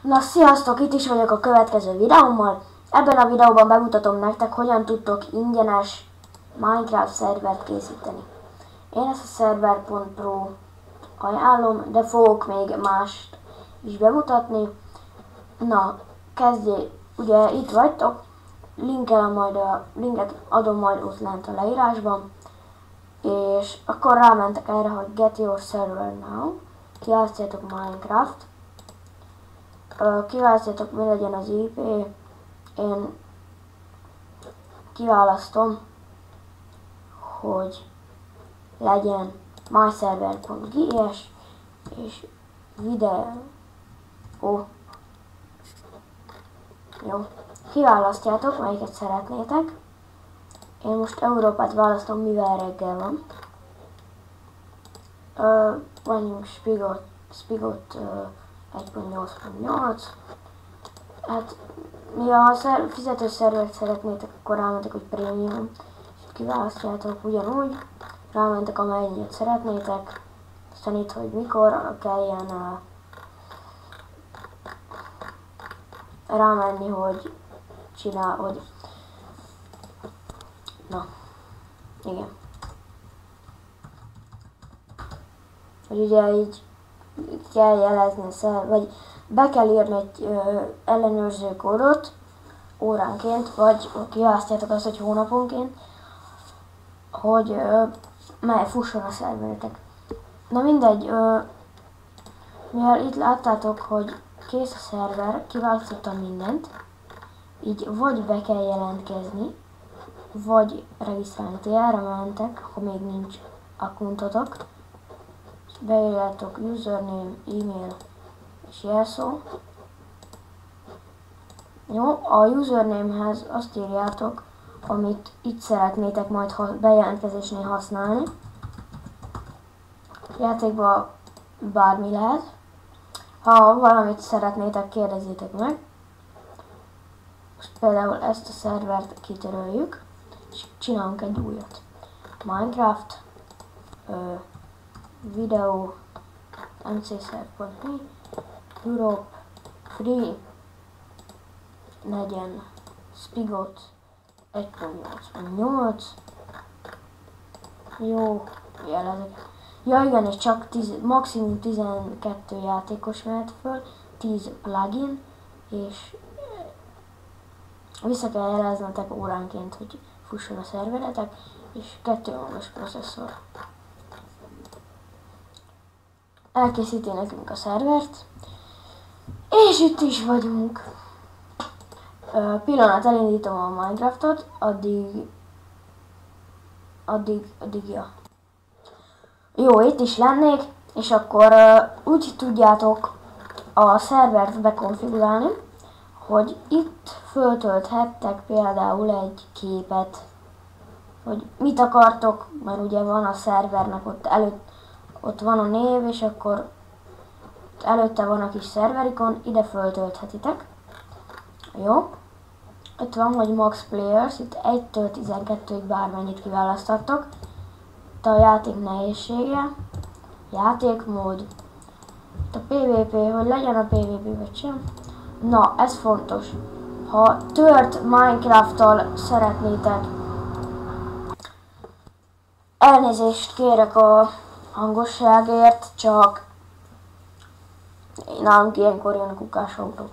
Na sziasztok, itt is vagyok a következő videómmal. Ebben a videóban bemutatom nektek, hogyan tudtok ingyenes Minecraft szervert készíteni. Én ezt a server.pro ajánlom, de fogok még mást is bemutatni. Na, kezdjél, ugye itt vagytok, linket adom majd ott lent a leírásban, és akkor rámentek erre, hogy Get Your Server Now, kiválasztjátok Minecraft, kiválasztjátok, mi legyen az IP, én kiválasztom, hogy legyen myserver.gs és videó. Jó, kiválasztjátok, melyiket szeretnétek. Én most Európát választom, mivel reggel van. Mondjuk Spigot 1.8.8. Hát, mivel fizetős szervert szeretnétek, akkor rámentek, hogy Premium, és kiválasztjátok ugyanúgy, rámentek, amennyit szeretnétek, aztán itt, hogy mikor kelljen rámenni, hogy hogy na, igen. Hogy ugye így kell jelezni, vagy be kell írni egy ellenőrző kódot óránként, vagy kiválasztjátok azt, hogy hónaponként, hogy fusson a szerveretek. Na mindegy, mivel itt láttátok, hogy kész a szerver, kiválasztottam mindent, így vagy be kell jelentkezni, vagy regisztrálni. Ti erre mentek, ha még nincs accountotok, beírjátok username, e-mail és jelszó. Jó, a usernamehez azt írjátok, amit itt szeretnétek majd bejelentkezésnél használni. Játékban bármi lehet. Ha valamit szeretnétek, kérdezzétek meg. Most például ezt a szervert kitöröljük, és csinálunk egy újat. Minecraft videó mcserv.me Europe Free legyen Spigot 1.8.8. Jó, jelezek. Ja igen, és csak maximum 12 játékos mehet föl, 10 plugin, és vissza kell jeleznetek óránként, hogy fusson a szerveretek, és 2 magas processzor. Elkészíti nekünk a szervert, és itt is vagyunk. Pillanat, elindítom a Minecraftot, addig ja. Jó, itt is lennék, és akkor úgy tudjátok a szervert bekonfigurálni, hogy itt föltölthettek például egy képet, hogy mit akartok, mert ugye van a szervernek ott van a név, és akkor előtte van a kis szerverikon, ide föltölthetitek. Jó. Itt van, hogy Max Players, itt 1-től 12-ig bármennyit kiválaszthattok. Itt a játék nehézsége, játékmód, itt a PvP, hogy legyen a PvP vagy sem. Na, ez fontos. Ha tört Minecraft-tal szeretnétek, elnézést kérek a hangosságért, csak nálunk ilyenkor jön a kukás autó.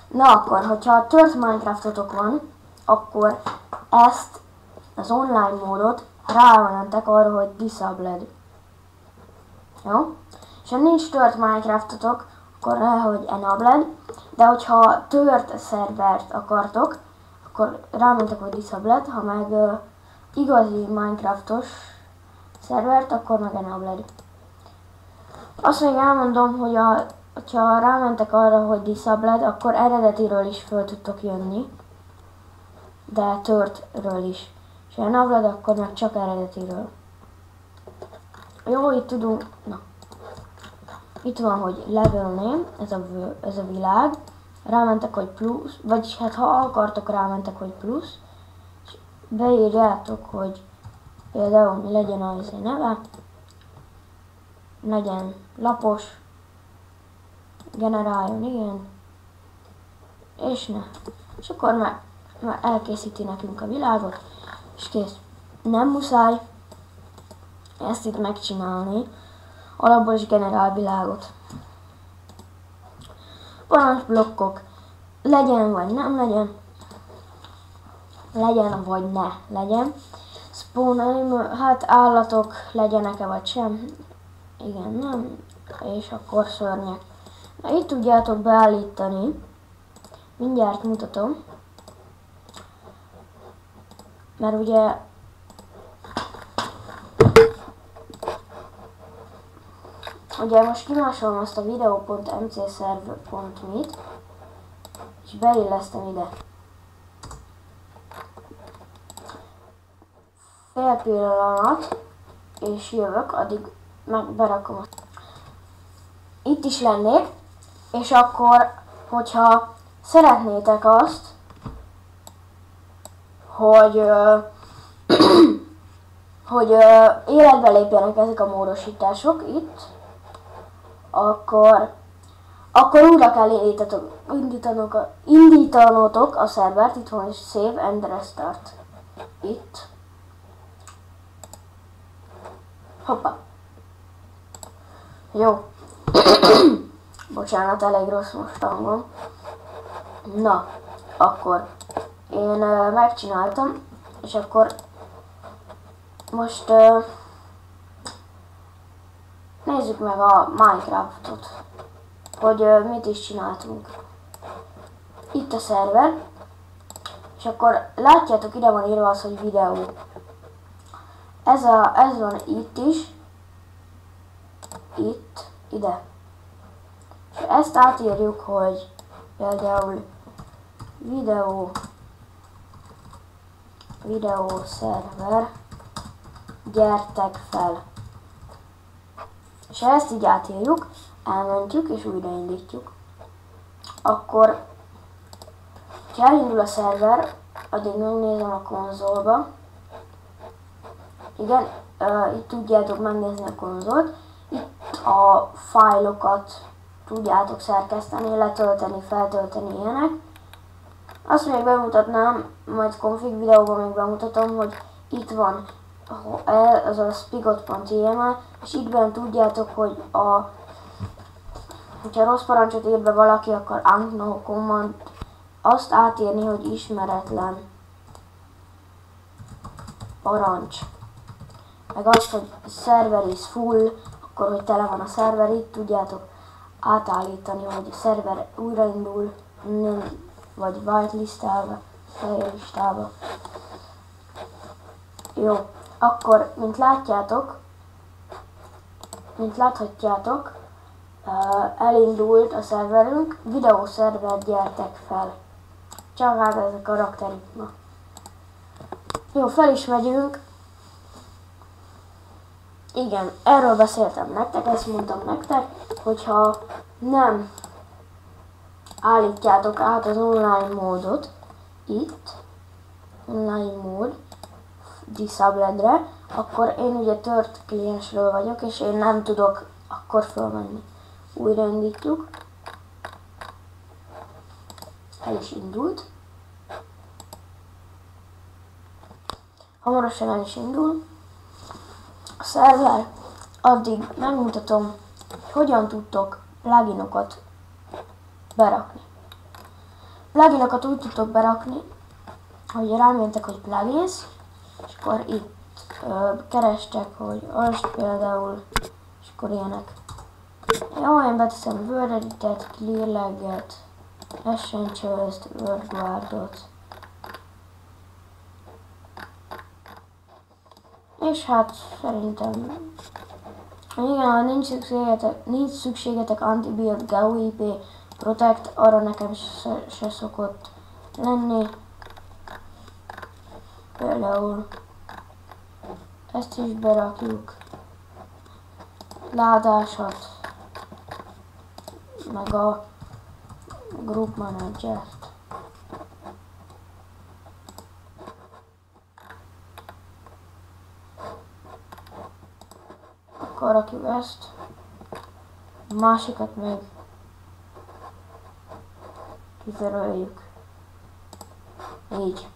Na akkor, hogyha tört Minecraftotok van, akkor ezt az online módot rámentek arra, hogy disabled. Jó? És ha nincs tört Minecraftotok, akkor rá, hogy enabled, de hogyha tört szervert akartok, akkor rámentek, hogy disabled, ha meg igazi Minecraftos szervert, akkor meg enabled. Azt még elmondom, hogy ha rámentek arra, hogy disabled, akkor eredetiről is föl tudtok jönni, de törtről is. És ha enabled, akkor meg csak eredetiről. Jó, itt tudunk, na. Itt van, hogy level name, ez a világ. Rámentek, hogy plusz, vagyis hát ha akartok, rámentek, hogy plusz. És beírjátok, hogy például mi legyen a neve. Legyen lapos, generáljon, igen. És ne. És akkor már elkészíti nekünk a világot, és kész. Nem muszáj ezt itt megcsinálni, alapból is generál világot. Parancsblokkok, legyen vagy nem legyen, legyen vagy ne legyen. Spawn animal, hát állatok legyenek-e vagy sem, igen, nem, és akkor szörnyek. Na, itt tudjátok beállítani, mindjárt mutatom, mert ugye most kimásolom azt a video.mcserver.me-t, és beillesztem ide. Fél pillanat, és jövök, addig meg berakom. Itt is lennék, és akkor, hogyha szeretnétek azt, hogy, hogy életbe lépjenek ezek a módosítások itt, akkor újra kell indítanotok a szervert, itt van is Save and Restart. Itt. Hoppa. Jó. Bocsánat, elég rossz most hangom. Na, akkor én megcsináltam, és akkor most nézzük meg a Minecraftot, hogy mit is csináltunk. Itt a szerver, és akkor látjátok, ide van írva az, hogy videó. Ez van itt is, itt, ide. És ezt átírjuk, hogy például videó szerver, gyertek fel. És ha ezt így átírjuk, elmentjük és újraindítjuk. Akkor, ha elindul a szerver, addig megnézem a konzolba. Igen, itt tudjátok megnézni a konzolt. Itt a fájlokat tudjátok szerkeszteni, letölteni, feltölteni, ilyenek. Azt még bemutatnám, majd config videóban még bemutatom, hogy itt van ez a spigot.yml, és itt benne tudjátok, hogy hogyha rossz parancsot ír be valaki, akkor unknown command, azt átírni, hogy ismeretlen parancs. Meg azt, hogy server is full, akkor hogy tele van a szerver, itt tudjátok átállítani, hogy a szerver újraindul, vagy white listába, fehér listába. Jó, akkor, mint láthatjátok, elindult a szerverünk, videószerver, gyertek fel. Csak hát ez a karakterünk ma. Jó, fel is megyünk. Igen, erről beszéltem nektek, ezt mondtam nektek, hogyha nem állítjátok át az online módot, itt, online mód, Disabled-re, akkor én ugye tört kliensről vagyok, és én nem tudok akkor fölmenni. Újraindítjuk. El is indult. Hamarosan el is indul. A szerver, addig megmutatom, hogy hogyan tudtok pluginokat berakni. Pluginokat úgy tudtok berakni, hogy rámentek, hogy plugins, és akkor itt kerestek, hogy azt például, és akkor ilyenek. Jó, én beteszem Word Editet, Clear Leg-et, Essentials-t, WordGuard-ot. És hát szerintem, igen, ha nincs szükségetek Anti-Build, GeoIP, Protect, arra nekem se szokott lenni. Például ezt is berakjuk, ládásat, meg a Group Manager-t. Akkor rakjuk ezt, a másikat meg kitöröljük. Így.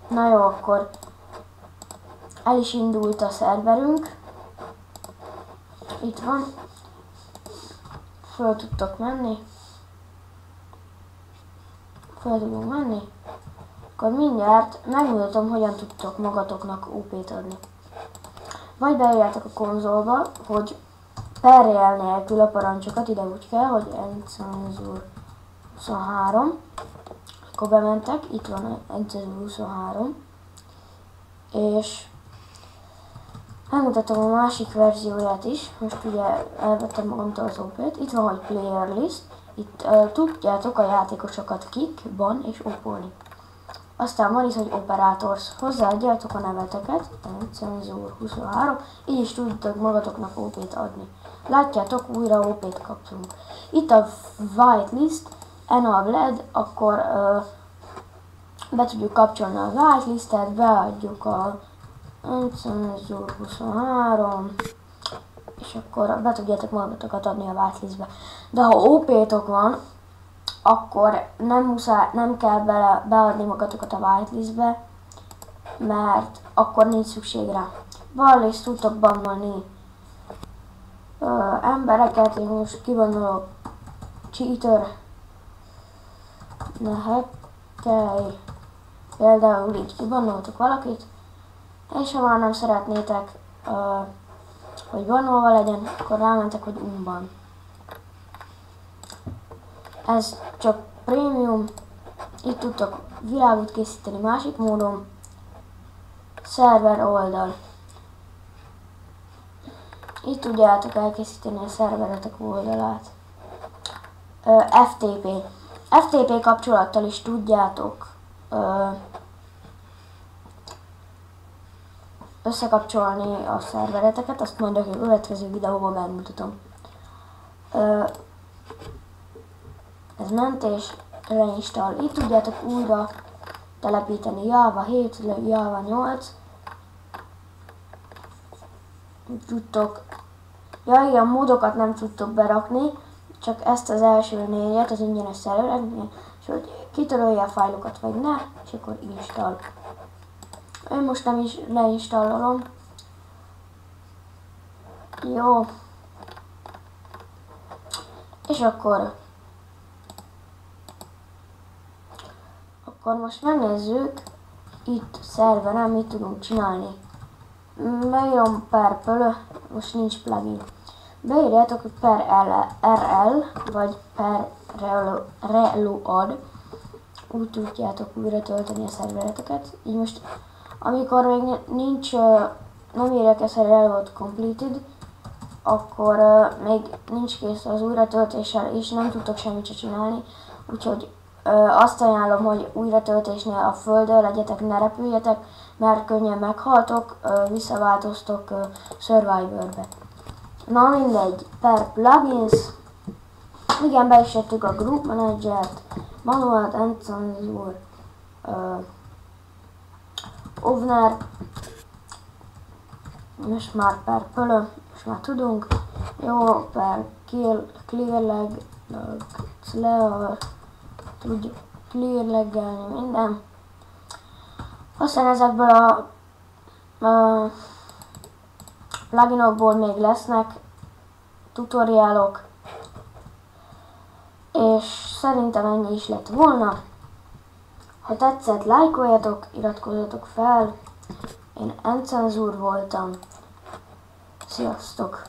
Na jó, akkor el is indult a szerverünk. Itt van. Föl tudtok menni. Föl tudunk menni. Akkor mindjárt megmutatom, hogyan tudtok magatoknak OP-t adni. Vagy beírjátok a konzolba, hogy per jel nélkül a parancsokat, ide úgy kell, hogy Encenzur 23. Akkor bementek, itt van Encenzur 23. És megmutatom a másik verzióját is. Most ugye elvettem magamtól az OP-t. Itt van, hogy Player List. Itt tudjátok a játékosokat kik, ban és opolni. Aztán van is, hogy Operators. Hozzáadjátok a neveteket, Encenzur 23, így is tudtok magatoknak OP-t adni. Látjátok, újra OP-t kaptunk. Itt a Whitelist, Enabled, akkor be tudjuk kapcsolni a Whitelistet, beadjuk a Encenzur 23, és akkor be tudjátok magatokat adni a Whitelistbe. De ha OP-tok van, akkor nem kell beadni magatokat a whitelistbe, mert akkor nincs szükség rá. Ballis tudtok bannolni embereket, én most kibannolok cheater, ne hackelj, például így kibannoltok valakit, és ha már nem szeretnétek, hogy bannolva legyen, akkor rámentek, hogy unban. Ez csak prémium, itt tudtok világot készíteni másik módon, szerver oldal. Itt tudjátok elkészíteni a szerveretek oldalát. FTP. FTP kapcsolattal is tudjátok összekapcsolni a szervereteket, azt majd a következő videóban megmutatom. Ez ment és reinstall. Itt tudjátok újra telepíteni Java 7, Java 8. Tudtok. Ja igen, módokat nem tudtok berakni, csak ezt az első négyet az ingyenes szervereknél, és hogy kitörölje a fájlokat vagy ne, és akkor install. Én most nem is leinstallolom. Jó. És akkor most megnézzük, itt szerveren mit tudunk csinálni. Beírom per pölö, most nincs plugin. Beírjátok, hogy per RL, vagy per reload, úgy tudjátok újra tölteni a szervereteket. Így most, amikor még nem írják ezt a reload completed, akkor még nincs kész az újratöltéssel, és nem tudtok semmit se csinálni, úgyhogy azt ajánlom, hogy újratöltésnél a földön legyetek, ne repüljetek, mert könnyen meghaltok, visszaváltoztok Survivorbe. Na mindegy, per plugins, igen, be is tettük a Group Managert, Manual Encenzur, Ovner, most már per pölö, most már tudunk, jó, per clearleg, tudjuk clearleggelni minden. Aztán ezekből a pluginokból még lesznek tutoriálok, és szerintem ennyi is lett volna. Ha tetszett, lájkoljatok, iratkozzatok fel. Én Encenzur voltam. Sziasztok!